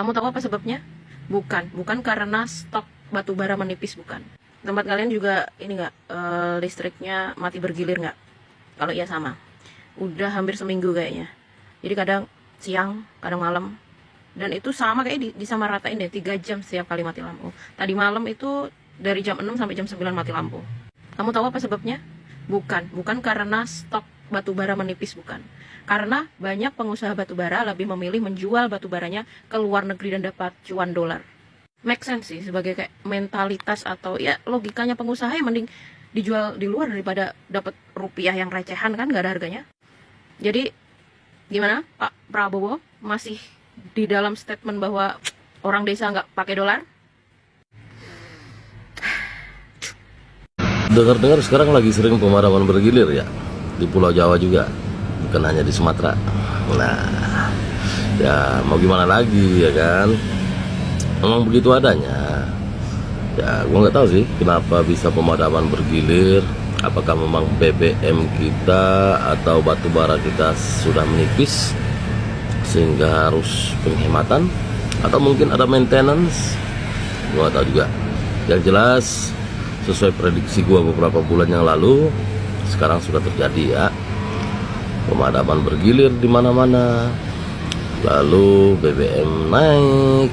Kamu tahu apa sebabnya? Bukan karena stok batu bara menipis, bukan. Tempat kalian juga ini nggak, listriknya mati bergilir nggak? Kalau iya sama. Udah hampir seminggu kayaknya. Jadi kadang siang, kadang malam. Dan itu sama kayak disamaratain deh, 3 jam setiap kali mati lampu. Tadi malam itu dari jam 6 sampai jam 9 mati lampu. Kamu tahu apa sebabnya? Bukan karena stok batu bara menipis, bukan. Karena banyak pengusaha batu bara lebih memilih menjual batu baranya ke luar negeri dan dapat cuan dolar. Make sense sih, sebagai kayak mentalitas atau ya logikanya pengusaha yang mending dijual di luar daripada dapat rupiah yang recehan, kan nggak ada harganya. Jadi gimana Pak Prabowo, masih di dalam statement bahwa orang desa nggak pakai dolar? Dengar-dengar sekarang lagi sering pemadaman bergilir ya, di Pulau Jawa juga, bukan hanya di Sumatera. Nah, ya mau gimana lagi ya kan? Memang begitu adanya. Ya, gua nggak tahu sih kenapa bisa pemadaman bergilir. Apakah memang BBM kita atau batu bara kita sudah menipis sehingga harus penghematan, atau mungkin ada maintenance? Gua nggak tahu juga. Yang jelas, sesuai prediksi gua beberapa bulan yang lalu, sekarang sudah terjadi ya. Pemadaman bergilir di mana-mana. Lalu BBM naik.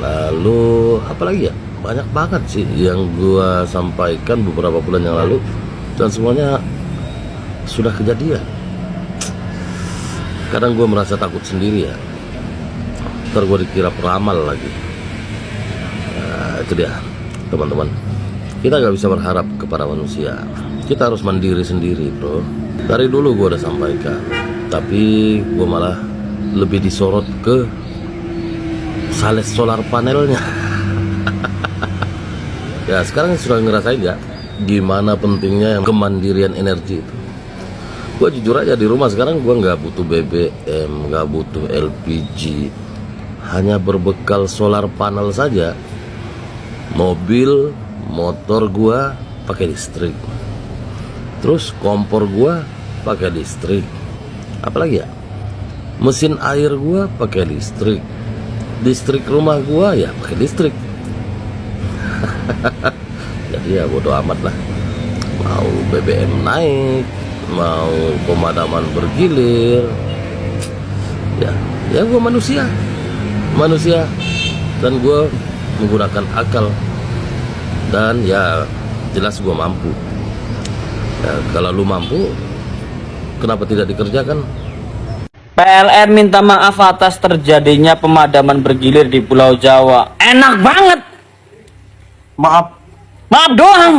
Lalu apalagi ya? Banyak banget sih yang gua sampaikan beberapa bulan yang lalu, dan semuanya sudah kejadian. Kadang gua merasa takut sendiri ya. Ntar gua dikira peramal lagi. Nah, itu dia teman-teman. Kita gak bisa berharap kepada manusia. Kita harus mandiri sendiri, bro. Dari dulu gue udah sampaikan, tapi gue malah lebih disorot ke sales solar panelnya. Ya sekarang sudah ngerasain ya gimana pentingnya yang kemandirian energi itu. Gue jujur aja, di rumah sekarang gue nggak butuh BBM, nggak butuh LPG, hanya berbekal solar panel saja. Mobil, motor gua pakai listrik, terus kompor gua pakai listrik, apalagi ya, mesin air gua pakai listrik, listrik rumah gua ya pakai listrik. Jadi ya bodo amat lah, mau BBM naik, mau pemadaman bergilir, ya gua manusia, dan gua menggunakan akal. Dan ya jelas gue mampu ya. Kalau lu mampu, kenapa tidak dikerjakan? PLN minta maaf atas terjadinya pemadaman bergilir di Pulau Jawa. Enak banget. Maaf. Maaf doang.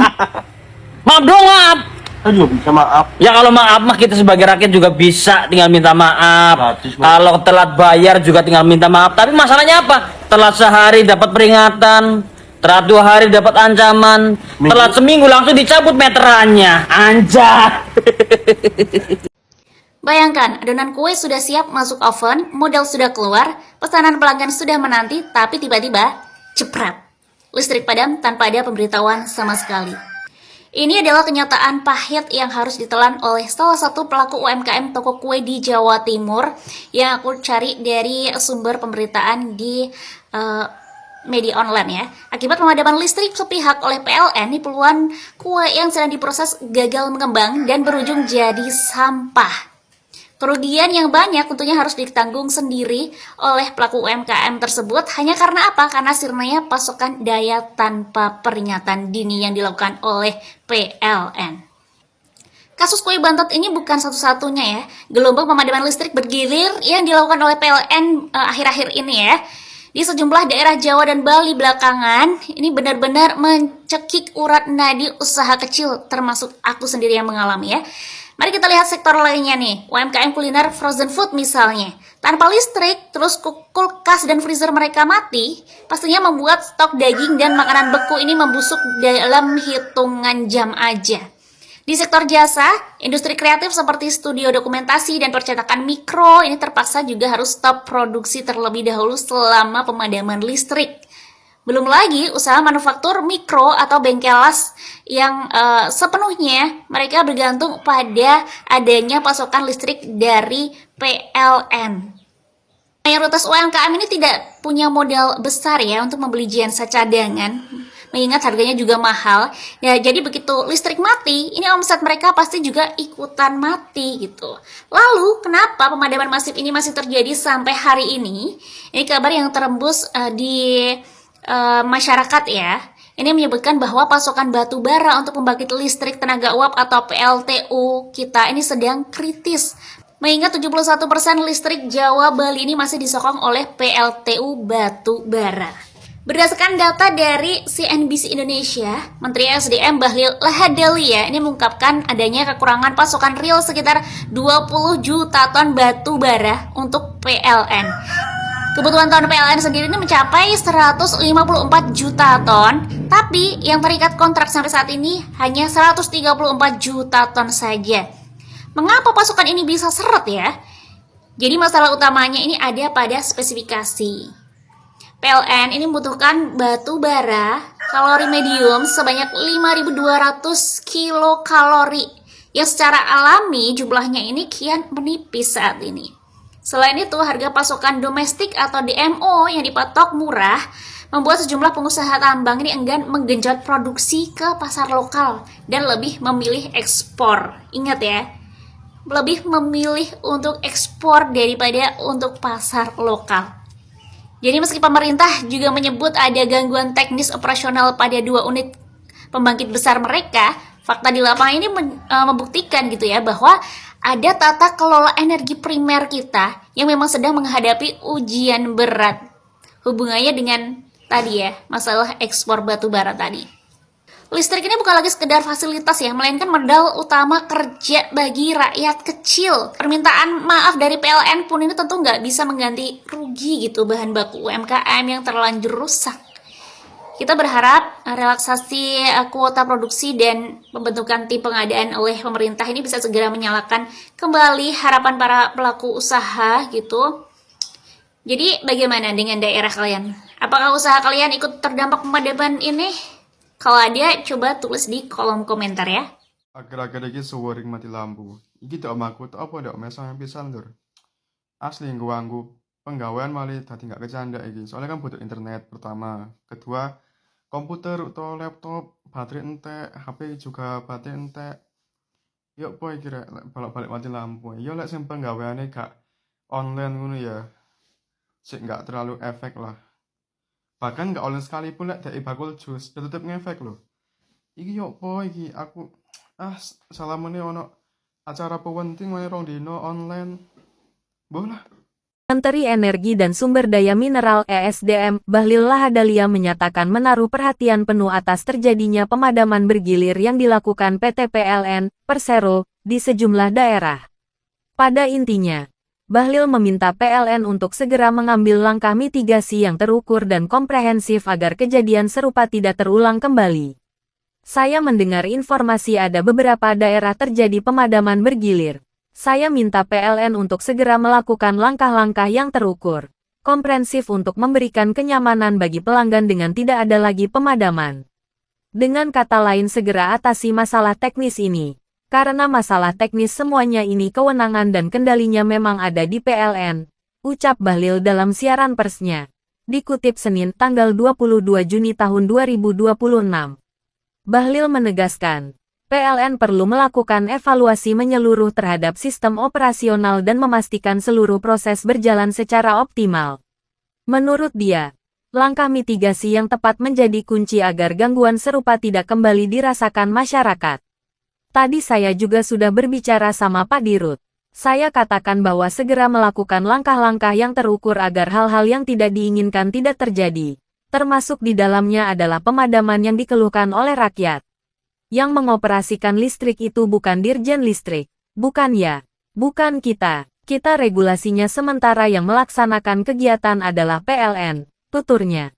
Maaf doang, maaf. Kan juga bisa maaf. Ya kalau maaf mah kita sebagai rakyat juga bisa tinggal minta maaf. Gratis, Mas. Kalau telat bayar juga tinggal minta maaf. Tapi masalahnya apa? Telat sehari dapat peringatan, telat 2 hari dapat ancaman, telat seminggu langsung dicabut meterannya. Anjay. Bayangkan, adonan kue sudah siap masuk oven, modal sudah keluar, pesanan pelanggan sudah menanti, tapi tiba-tiba jepret. Listrik padam tanpa ada pemberitahuan sama sekali. Ini adalah kenyataan pahit yang harus ditelan oleh salah satu pelaku UMKM toko kue di Jawa Timur yang aku cari dari sumber pemberitaan di media online ya. Akibat pemadaman listrik sepihak oleh PLN, puluhan kue yang sedang diproses gagal mengembang dan berujung jadi sampah. Kerugian yang banyak tentunya harus ditanggung sendiri oleh pelaku UMKM tersebut hanya karena apa? Karena sirnanya pasokan daya tanpa peringatan dini yang dilakukan oleh PLN. Kasus kue Bantet ini bukan satu-satunya ya. Gelombang pemadaman listrik bergilir yang dilakukan oleh PLN akhir-akhir ini ya. Di sejumlah daerah Jawa dan Bali belakangan, ini benar-benar mencekik urat nadi usaha kecil, termasuk aku sendiri yang mengalami ya. Mari kita lihat sektor lainnya nih, UMKM kuliner frozen food misalnya. Tanpa listrik, terus kulkas dan freezer mereka mati, pastinya membuat stok daging dan makanan beku ini membusuk dalam hitungan jam aja. Di sektor jasa, industri kreatif seperti studio dokumentasi dan percetakan mikro ini terpaksa juga harus stop produksi terlebih dahulu selama pemadaman listrik. Belum lagi usaha manufaktur mikro atau bengkel las yang sepenuhnya mereka bergantung pada adanya pasokan listrik dari PLN. Mayoritas UMKM ini tidak punya modal besar ya untuk membeli genset cadangan, mengingat harganya juga mahal. Ya, jadi begitu listrik mati, ini omset mereka pasti juga ikutan mati gitu. Lalu, kenapa pemadaman masif ini masih terjadi sampai hari ini? Ini kabar yang terembus di masyarakat ya. Ini menyebutkan bahwa pasokan batu bara untuk pembangkit listrik tenaga uap atau PLTU kita ini sedang kritis. Mengingat 71% listrik Jawa Bali ini masih disokong oleh PLTU batu bara. Berdasarkan data dari CNBC Indonesia, Menteri SDM Bahlil Lahadalia ini mengungkapkan adanya kekurangan pasokan real sekitar 20 juta ton batu bara untuk PLN. Kebutuhan ton PLN sendiri ini mencapai 154 juta ton, tapi yang terikat kontrak sampai saat ini hanya 134 juta ton saja. Mengapa pasokan ini bisa seret ya? Jadi masalah utamanya ini ada pada spesifikasi. PLN ini membutuhkan batu bara kalori medium sebanyak 5.200 kilokalori yang secara alami jumlahnya ini kian menipis saat ini. Selain itu, harga pasokan domestik atau DMO yang dipatok murah membuat sejumlah pengusaha tambang ini enggan menggenjot produksi ke pasar lokal dan lebih memilih ekspor. Ingat ya, lebih memilih untuk ekspor daripada untuk pasar lokal. Jadi meski pemerintah juga menyebut ada gangguan teknis operasional pada 2 unit pembangkit besar mereka, fakta di lapangan ini membuktikan gitu ya bahwa ada tata kelola energi primer kita yang memang sedang menghadapi ujian berat. Hubungannya dengan tadi ya, masalah ekspor batu bara tadi. Listrik ini bukan lagi sekedar fasilitas ya, melainkan modal utama kerja bagi rakyat kecil. Permintaan maaf dari PLN pun ini tentu nggak bisa mengganti rugi gitu bahan baku UMKM yang terlanjur rusak. Kita berharap relaksasi kuota produksi dan pembentukan tim pengadaan oleh pemerintah ini bisa segera menyalakan kembali harapan para pelaku usaha gitu. Jadi bagaimana dengan daerah kalian? Apakah usaha kalian ikut terdampak pemadaman ini? Kalau ada, coba tulis di kolom komentar ya. Akhir-akhir ini sewering mati lampu. Iki tok omahku tok apa ndak mesang pisan lur. Asli ganggu penggawean malah dadi gak kecanda iki. Soalnya kan butuh internet pertama. Kedua, komputer atau laptop baterai entek, HP juga baterai entek. Yuk boy kira balik mati lampu. Ya lek sing penggaweane gak online ngono ya. Sik gak terlalu efek lah. Bahkan gak online sekalipun lek dari bakul jus tetep ngefek loh. Iki yo po iki aku salamane ono acara penting wae rong dino online. Bolah. Menteri Energi dan Sumber Daya Mineral (ESDM) Bahlil Lahadalia menyatakan menaruh perhatian penuh atas terjadinya pemadaman bergilir yang dilakukan PT PLN, Persero, di sejumlah daerah. Pada intinya, Bahlil meminta PLN untuk segera mengambil langkah mitigasi yang terukur dan komprehensif agar kejadian serupa tidak terulang kembali. Saya mendengar informasi ada beberapa daerah terjadi pemadaman bergilir. Saya minta PLN untuk segera melakukan langkah-langkah yang terukur, komprehensif untuk memberikan kenyamanan bagi pelanggan dengan tidak ada lagi pemadaman. Dengan kata lain segera atasi masalah teknis ini. Karena masalah teknis semuanya ini kewenangan dan kendalinya memang ada di PLN, ucap Bahlil dalam siaran persnya. Dikutip Senin tanggal 22 Juni tahun 2026. Bahlil menegaskan, PLN perlu melakukan evaluasi menyeluruh terhadap sistem operasional dan memastikan seluruh proses berjalan secara optimal. Menurut dia, langkah mitigasi yang tepat menjadi kunci agar gangguan serupa tidak kembali dirasakan masyarakat. Tadi saya juga sudah berbicara sama Pak Dirut. Saya katakan bahwa segera melakukan langkah-langkah yang terukur agar hal-hal yang tidak diinginkan tidak terjadi. Termasuk di dalamnya adalah pemadaman yang dikeluhkan oleh rakyat. Yang mengoperasikan listrik itu bukan Dirjen Listrik. Bukan ya. Bukan kita. Kita regulasinya sementara yang melaksanakan kegiatan adalah PLN, tuturnya.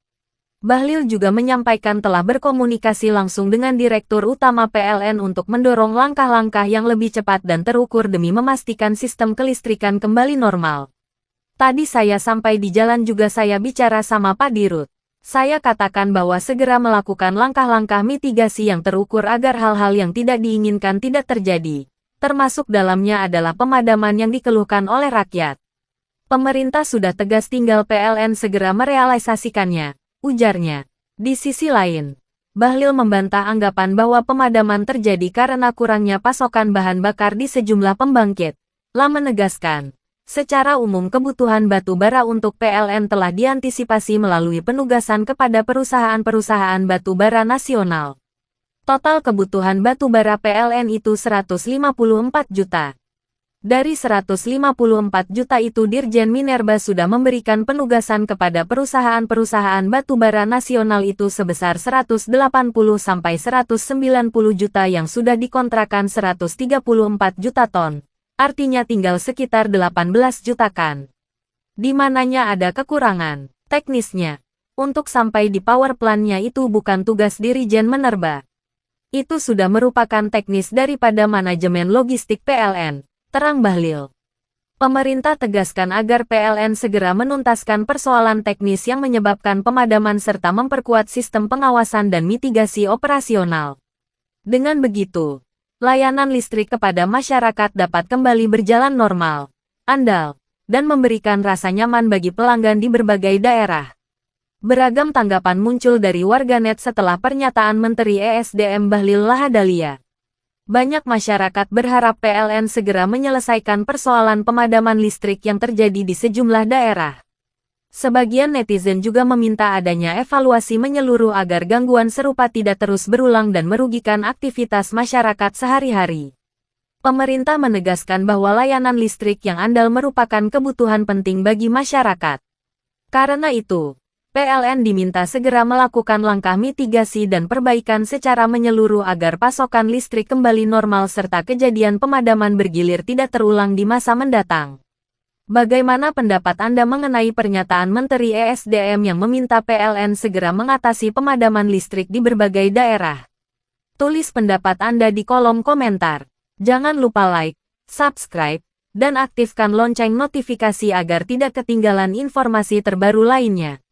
Bahlil juga menyampaikan telah berkomunikasi langsung dengan Direktur Utama PLN untuk mendorong langkah-langkah yang lebih cepat dan terukur demi memastikan sistem kelistrikan kembali normal. Tadi saya sampai di jalan juga saya bicara sama Pak Dirut. Saya katakan bahwa segera melakukan langkah-langkah mitigasi yang terukur agar hal-hal yang tidak diinginkan tidak terjadi. Termasuk dalamnya adalah pemadaman yang dikeluhkan oleh rakyat. Pemerintah sudah tegas, tinggal PLN segera merealisasikannya, ujarnya. Di sisi lain, Bahlil membantah anggapan bahwa pemadaman terjadi karena kurangnya pasokan bahan bakar di sejumlah pembangkit. La menegaskan, secara umum kebutuhan batu bara untuk PLN telah diantisipasi melalui penugasan kepada perusahaan-perusahaan batu bara nasional. Total kebutuhan batu bara PLN itu 154 juta. Dari 154 juta itu Dirjen Minerba sudah memberikan penugasan kepada perusahaan-perusahaan batu bara nasional itu sebesar 180 sampai 190 juta yang sudah dikontrakkan 134 juta ton. Artinya tinggal sekitar 18 juta kan. Di mananya ada kekurangan teknisnya. Untuk sampai di power plant-nya itu bukan tugas Dirjen Minerba. Itu sudah merupakan teknis daripada manajemen logistik PLN. Terang Bahlil. Pemerintah tegaskan agar PLN segera menuntaskan persoalan teknis yang menyebabkan pemadaman serta memperkuat sistem pengawasan dan mitigasi operasional. Dengan begitu, layanan listrik kepada masyarakat dapat kembali berjalan normal, andal, dan memberikan rasa nyaman bagi pelanggan di berbagai daerah. Beragam tanggapan muncul dari warganet setelah pernyataan Menteri ESDM Bahlil Lahadalia. Banyak masyarakat berharap PLN segera menyelesaikan persoalan pemadaman listrik yang terjadi di sejumlah daerah. Sebagian netizen juga meminta adanya evaluasi menyeluruh agar gangguan serupa tidak terus berulang dan merugikan aktivitas masyarakat sehari-hari. Pemerintah menegaskan bahwa layanan listrik yang andal merupakan kebutuhan penting bagi masyarakat. Karena itu, PLN diminta segera melakukan langkah mitigasi dan perbaikan secara menyeluruh agar pasokan listrik kembali normal serta kejadian pemadaman bergilir tidak terulang di masa mendatang. Bagaimana pendapat Anda mengenai pernyataan Menteri ESDM yang meminta PLN segera mengatasi pemadaman listrik di berbagai daerah? Tulis pendapat Anda di kolom komentar. Jangan lupa like, subscribe, dan aktifkan lonceng notifikasi agar tidak ketinggalan informasi terbaru lainnya.